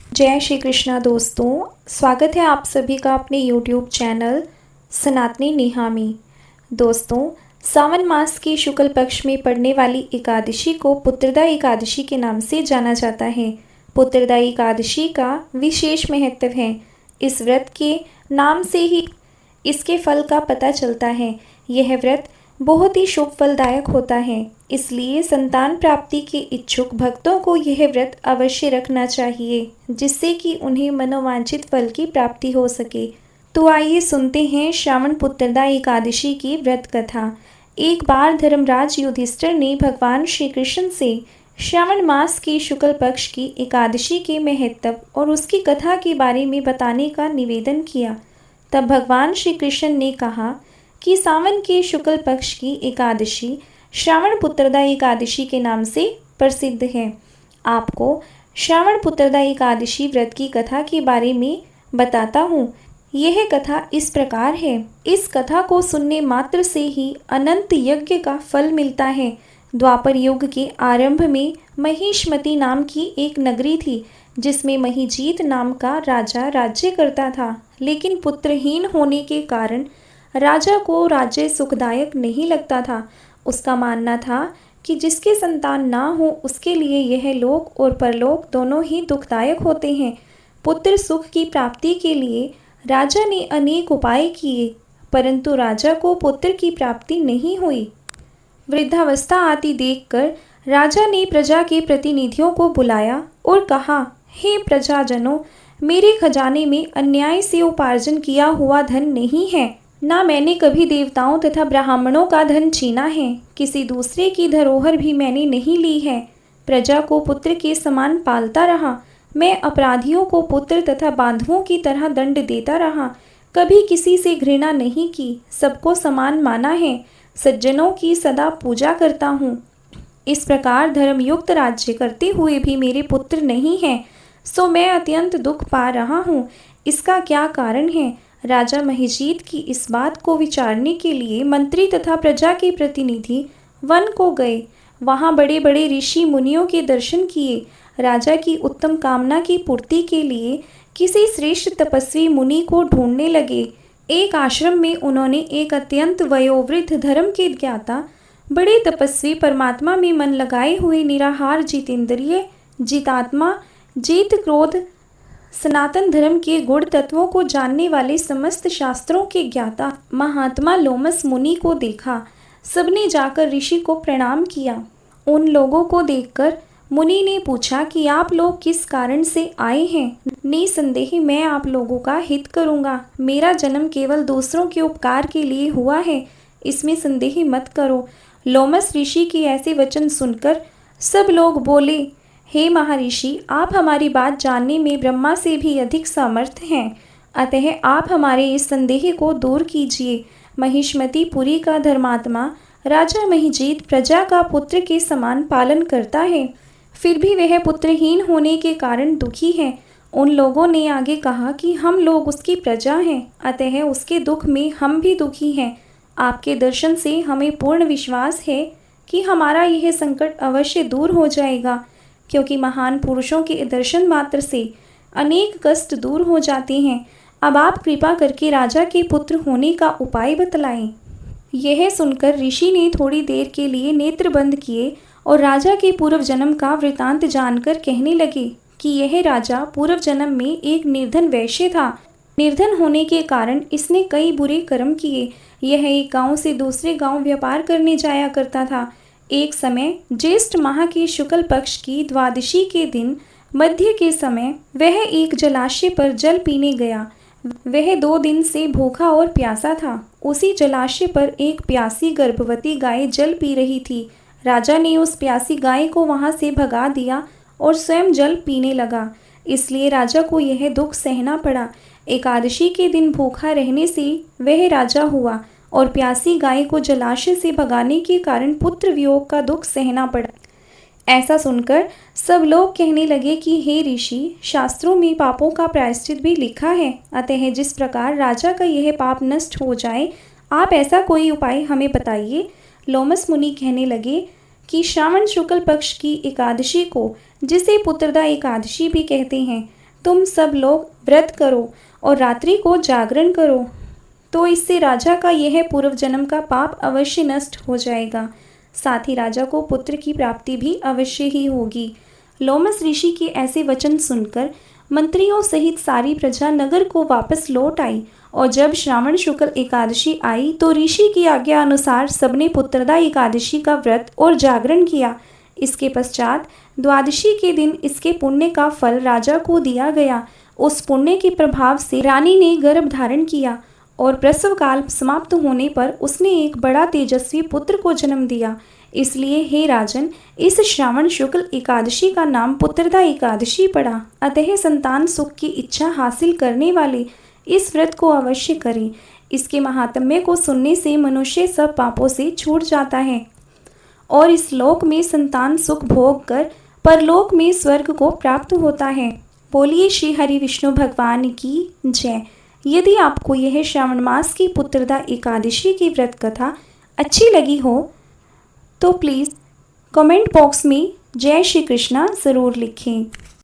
जय श्री कृष्णा दोस्तों। स्वागत है आप सभी का अपने YouTube चैनल सनातनी नेहा में। दोस्तों, सावन मास के शुक्ल पक्ष में पड़ने वाली एकादशी को पुत्रदा एकादशी के नाम से जाना जाता है। पुत्रदा एकादशी का विशेष महत्व है। इस व्रत के नाम से ही इसके फल का पता चलता है। यह व्रत बहुत ही शुभ फलदायक होता है, इसलिए संतान प्राप्ति के इच्छुक भक्तों को यह व्रत अवश्य रखना चाहिए, जिससे कि उन्हें मनोवांछित फल की प्राप्ति हो सके। तो आइए सुनते हैं श्रावण पुत्रदा एकादशी की व्रत कथा। एक बार धर्मराज युधिष्ठिर ने भगवान श्री कृष्ण से श्रावण मास के शुक्ल पक्ष की एकादशी के महत्व और उसकी कथा के बारे में बताने का निवेदन किया। तब भगवान श्री कृष्ण ने कहा कि सावन के शुक्ल पक्ष की एकादशी श्रावण पुत्रदा एकादशी के नाम से प्रसिद्ध है। आपको श्रावण पुत्रदा एकादशी व्रत की कथा के बारे में बताता हूँ। यह कथा इस प्रकार है। इस कथा को सुनने मात्र से ही अनंत यज्ञ का फल मिलता है। द्वापर युग के आरंभ में महिष्मती नाम की एक नगरी थी, जिसमें महीजीत नाम का राजा राज्य करता था। लेकिन पुत्रहीन होने के कारण राजा को राज्य सुखदायक नहीं लगता था। उसका मानना था कि जिसके संतान ना हो उसके लिए यह लोक और परलोक दोनों ही दुखदायक होते हैं। पुत्र सुख की प्राप्ति के लिए राजा ने अनेक उपाय किए, परंतु राजा को पुत्र की प्राप्ति नहीं हुई। वृद्धावस्था आती देखकर राजा ने प्रजा के प्रतिनिधियों को बुलाया और कहा, हे प्रजाजनों, मेरे खजाने में अन्याय से उपार्जन किया हुआ धन नहीं है। ना मैंने कभी देवताओं तथा ब्राह्मणों का धन छीना है। किसी दूसरे की धरोहर भी मैंने नहीं ली है। प्रजा को पुत्र के समान पालता रहा। मैं अपराधियों को पुत्र तथा बांधवों की तरह दंड देता रहा। कभी किसी से घृणा नहीं की, सबको समान माना है। सज्जनों की सदा पूजा करता हूँ। इस प्रकार धर्मयुक्त राज्य करते हुए भी मेरे पुत्र नहीं हैं, सो मैं अत्यंत दुख पा रहा हूँ। इसका क्या कारण है? राजा महीजीत की इस बात को विचारने के लिए मंत्री तथा प्रजा के प्रतिनिधि वन को गए। वहाँ बड़े बड़े ऋषि मुनियों के दर्शन किए। राजा की उत्तम कामना की पूर्ति के लिए किसी श्रेष्ठ तपस्वी मुनि को ढूंढने लगे। एक आश्रम में उन्होंने एक अत्यंत वयोवृद्ध धर्म के ज्ञाता, बड़े तपस्वी, परमात्मा में मन लगाए हुए, निराहार, जितेंद्रिय, जितात्मा, जीत क्रोध, सनातन धर्म के गुण तत्वों को जानने वाले, समस्त शास्त्रों के ज्ञाता महात्मा लोमस मुनि को देखा। सबने जाकर ऋषि को प्रणाम किया। उन लोगों को देखकर मुनि ने पूछा कि आप लोग किस कारण से आए हैं? निसंदेह मैं आप लोगों का हित करूंगा। मेरा जन्म केवल दूसरों के उपकार के लिए हुआ है, इसमें संदेह मत करो। लोमस ऋषि के ऐसे वचन सुनकर सब लोग बोले, हे महर्षि, आप हमारी बात जानने में ब्रह्मा से भी अधिक समर्थ हैं, अतः आप हमारे इस संदेह को दूर कीजिए। महिष्मती पुरी का धर्मात्मा राजा महीजीत प्रजा का पुत्र के समान पालन करता है, फिर भी वह पुत्रहीन होने के कारण दुखी है। उन लोगों ने आगे कहा कि हम लोग उसकी प्रजा हैं, अतः उसके दुख में हम भी दुखी हैं। आपके दर्शन से हमें पूर्ण विश्वास है कि हमारा यह संकट अवश्य दूर हो जाएगा, क्योंकि महान पुरुषों के दर्शन मात्र से अनेक कष्ट दूर हो जाते हैं। अब आप कृपा करके राजा के पुत्र होने का उपाय बतलाएं। यह सुनकर ऋषि ने थोड़ी देर के लिए नेत्र बंद किए और राजा के पूर्व जन्म का वृतांत जानकर कहने लगे कि यह राजा पूर्व जन्म में एक निर्धन वैश्य था। निर्धन होने के कारण इसने कई बुरे कर्म किए। यह एक गांव से दूसरे गांव व्यापार करने जाया करता था। एक समय ज्येष्ठ माह के शुक्ल पक्ष की द्वादशी के दिन मध्य के समय वह एक जलाशय पर जल पीने गया। वह 2 दिन से भूखा और प्यासा था। उसी जलाशय पर एक प्यासी गर्भवती गाय जल पी रही थी। राजा ने उस प्यासी गाय को वहां से भगा दिया और स्वयं जल पीने लगा, इसलिए राजा को यह दुख सहना पड़ा। एकादशी के दिन भूखा रहने से वह राजा हुआ और प्यासी गाय को जलाशय से भगाने के कारण पुत्र वियोग का दुख सहना पड़ा। ऐसा सुनकर सब लोग कहने लगे कि हे ऋषि, शास्त्रों में पापों का प्रायश्चित भी लिखा है, अतः जिस प्रकार राजा का यह पाप नष्ट हो जाए, आप ऐसा कोई उपाय हमें बताइए। लोमस मुनि कहने लगे कि श्रावण शुक्ल पक्ष की एकादशी को, जिसे पुत्रदा एकादशी भी कहते हैं, तुम सब लोग व्रत करो और रात्रि को जागरण करो, तो इससे राजा का यह पूर्व जन्म का पाप अवश्य नष्ट हो जाएगा। साथ ही राजा को पुत्र की प्राप्ति भी अवश्य ही होगी। लोमस ऋषि के ऐसे वचन सुनकर मंत्रियों सहित सारी प्रजा नगर को वापस लौट आई और जब श्रावण शुक्ल एकादशी आई तो ऋषि की आज्ञा अनुसार सबने पुत्रदा एकादशी का व्रत और जागरण किया। इसके पश्चात द्वादशी के दिन इसके पुण्य का फल राजा को दिया गया। उस पुण्य के प्रभाव से रानी ने गर्भ धारण किया और प्रसव काल समाप्त होने पर उसने एक बड़ा तेजस्वी पुत्र को जन्म दिया। इसलिए हे राजन, इस श्रावण शुक्ल एकादशी का नाम पुत्रदा एकादशी पड़ा। अतः संतान सुख की इच्छा हासिल करने वाले इस व्रत को अवश्य करें। इसके महात्म्य को सुनने से मनुष्य सब पापों से छूट जाता है और इस लोक में संतान सुख भोग कर परलोक में स्वर्ग को प्राप्त होता है। बोलिए श्री हरि विष्णु भगवान की जय। यदि आपको यह श्रावण मास की पुत्रदा एकादशी की व्रत कथा अच्छी लगी हो तो प्लीज़ कमेंट बॉक्स में जय श्री कृष्णा ज़रूर लिखें।